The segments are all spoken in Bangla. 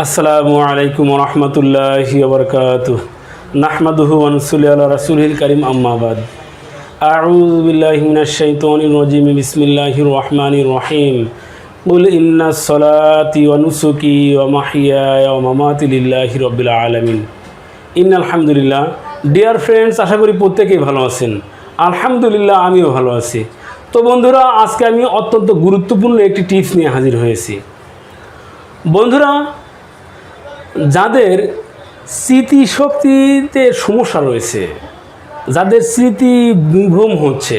আসসালামু আলাইকুম ওয়া রাহমাতুল্লাহি ওয়া বারাকাতুহু নাহমাদুহু ওয়া নুসাল্লি আলা রাসূলিল কারীম আম্মা বাদ আউযু বিল্লাহি মিনাশ শাইতানির রাজীম বিসমিল্লাহির রহমানির রহিম কুল ইন্নাস সালাতি ওয়া নুসুকি ওয়া মাহইয়ায়া ওয়া মামাতি লিল্লাহি রাব্বিল আলামিন ইন্নাল হামদুলিল্লাহ। ডিয়ার ফ্রেন্ডস, আশা করি প্রত্যেকেই ভালো আছেন। আলহামদুলিল্লাহ, আমিও ভালো আছি। তো বন্ধুরা, আজকে আমি অত্যন্ত গুরুত্বপূর্ণ একটি টিপস নিয়ে হাজির হয়েছি। বন্ধুরা, যাদের স্মৃতিশক্তিতে সমস্যা রয়েছে, যাদের স্মৃতি বিভ্রম হচ্ছে,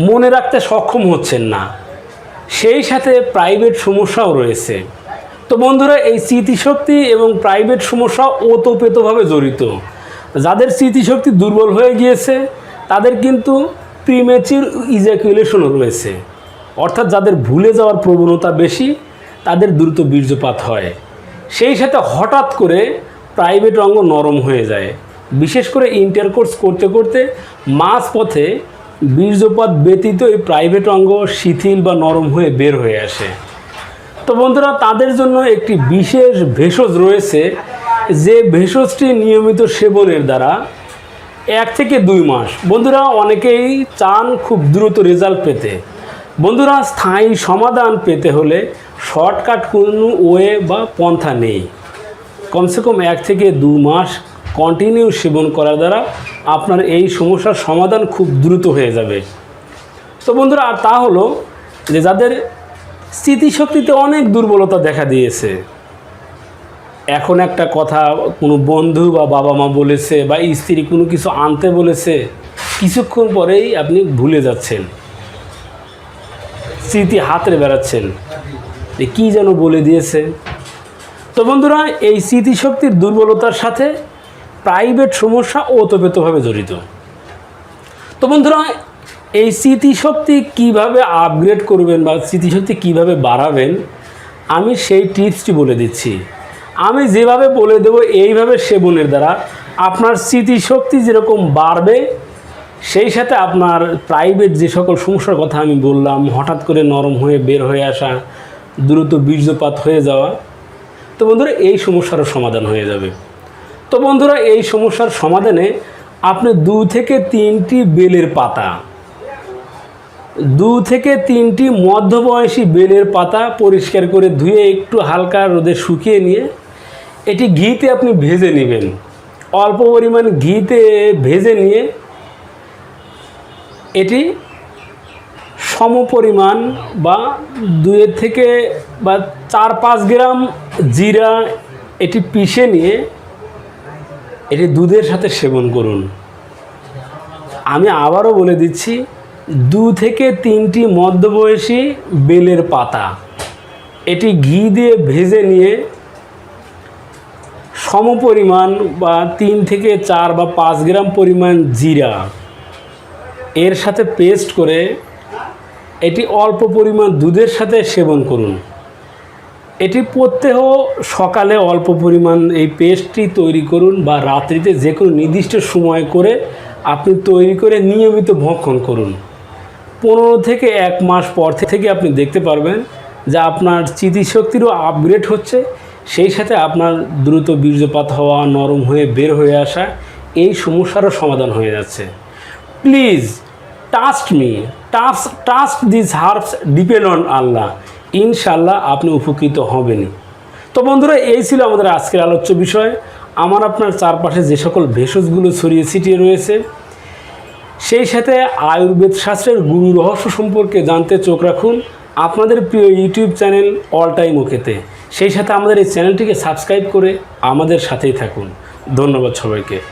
মনে রাখতে সক্ষম হচ্ছেন না, সেই সাথে প্রাইভেট সমস্যাও রয়েছে। তো বন্ধুরা, এই স্মৃতিশক্তি এবং প্রাইভেট সমস্যা ওতপ্রোতভাবে জড়িত। যাদের স্মৃতিশক্তি দুর্বল হয়ে গিয়েছে তাদের কিন্তু প্রিম্যাচিউর ইজাকুলেশনও রয়েছে, অর্থাৎ যাদের ভুলে যাওয়ার প্রবণতা বেশি তাদের দ্রুত বীর্যপাত হয়। সেই সাথে হঠাৎ করে প্রাইভেট অঙ্গ নরম হয়ে যায়। বিশেষ করে ইন্টারকোর্স করতে করতে মাঝপথে বীর্যপাত ব্যতীত এই প্রাইভেট অঙ্গ শিথিল বা নরম হয়ে বের হয়ে আসে। তো বন্ধুরা, তাদের জন্য একটি বিশেষ ভেষজ রয়েছে, যে ভেষজটি নিয়মিত সেবনের দ্বারা 1 থেকে 2 মাস, বন্ধুরা অনেকেই চান খুব দ্রুত রেজাল্ট পেতে। বন্ধুরা, স্থায়ী সমাধান পেতে হলে শর্টকাট কোনো ওয়ে বা পন্থা নেই। কমসে কম 1 থেকে 2 মাস কন্টিনিউ সেবন করার দ্বারা আপনার এই সমস্যার সমাধান খুব দ্রুত হয়ে যাবে। তো বন্ধুরা, আর তা হলো যে যাদের স্মৃতিশক্তিতে অনেক দুর্বলতা দেখা দিয়েছে। এখন একটা কথা কোনো বন্ধু বা বাবা মা বলেছে বা স্ত্রী কোনো কিছু আনতে বলেছে, কিছুক্ষণ পরেই আপনি ভুলে যাচ্ছেন, স্মৃতি হাতড়ে বেড়াচ্ছেন যে কী যেন বলে দিয়েছে। তো বন্ধুরা, এই স্মৃতিশক্তির দুর্বলতার সাথে প্রাইভেট সমস্যা ওতপ্রোতভাবে জড়িত। তো বন্ধুরা, এই স্মৃতিশক্তি কীভাবে আপগ্রেড করবেন বা স্মৃতিশক্তি কীভাবে বাড়াবেন, আমি সেই টিপসটি বলে দিচ্ছি। আমি যেভাবে বলে দেব এইভাবে সেবনের দ্বারা আপনার স্মৃতিশক্তি যেরকম বাড়বে, সেই সাথে আপনার প্রাইভেট যে সকল সমস্যার কথা আমি বললাম, হঠাৎ করে নরম হয়ে বের হয়ে আসা, দ্রুত বীর্যপাত হয়ে যাওয়া, তো বন্ধুরা এই সমস্যারও সমাধান হয়ে যাবে। তো বন্ধুরা, এই সমস্যার সমাধানে আপনি 2 থেকে 3টি বেলের পাতা, 2 থেকে 3টি মধ্যবয়সী বেলের পাতা পরিষ্কার করে ধুয়ে একটু হালকা রোদে শুকিয়ে নিয়ে এটি ঘিতে আপনি ভেজে নেবেন। অল্প পরিমাণ ঘিতে ভেজে নিয়ে এটি সমপরিমাণ বা 2 থেকে 4-5 গ্রাম জিরা এটি পিষে নিয়ে এটি দুধের সাথে সেবন করুন। আমি আবারও বলে দিচ্ছি, 2 থেকে 3টি মধ্যবয়সী বেলের পাতা এটি ঘি দিয়ে ভেজে নিয়ে সমপরিমাণ বা 3 থেকে 4 বা 5 গ্রাম পরিমাণ জিরা এর সাথে পেস্ট করে এটি অল্প পরিমাণ দুধের সাথে সেবন করুন। এটি প্রত্যহ সকালে অল্প পরিমাণ এই পেস্টটি তৈরি করুন বা রাত্রিতে যে কোনো নির্দিষ্ট সময় করে আপনি তৈরি করে নিয়মিত ভক্ষণ করুন। 15 থেকে 1 মাস পর থেকে আপনি দেখতে পারবেন যে আপনার স্মৃতিশক্তিরও আপগ্রেড হচ্ছে, সেই সাথে আপনার দ্রুত বীর্যপাত হওয়া, নরম হয়ে বের হয়ে আসা, এই সমস্যারও সমাধান হয়ে যাচ্ছে। Please trust me, trust this herbs, depend on Allah. ইনশাল্লাহ আপনি উপকৃত হবেনই। তো বন্ধুরা, এই ছিল আমাদের আজকের আলোচ্য বিষয়। আমার আপনার চারপাশে যে সকল ভেষজগুলো ছড়িয়ে ছিটিয়ে রয়েছে, সেই সাথে আয়ুর্বেদ শাস্ত্রের গুরু রহস্য সম্পর্কে জানতে চোখ রাখুন আপনাদের প্রিয় ইউটিউব চ্যানেল অল টাইম ওকেতে। সেই সাথে আমাদের এই চ্যানেলটিকে সাবস্ক্রাইব করে আমাদের সাথেই থাকুন। ধন্যবাদ সবাইকে।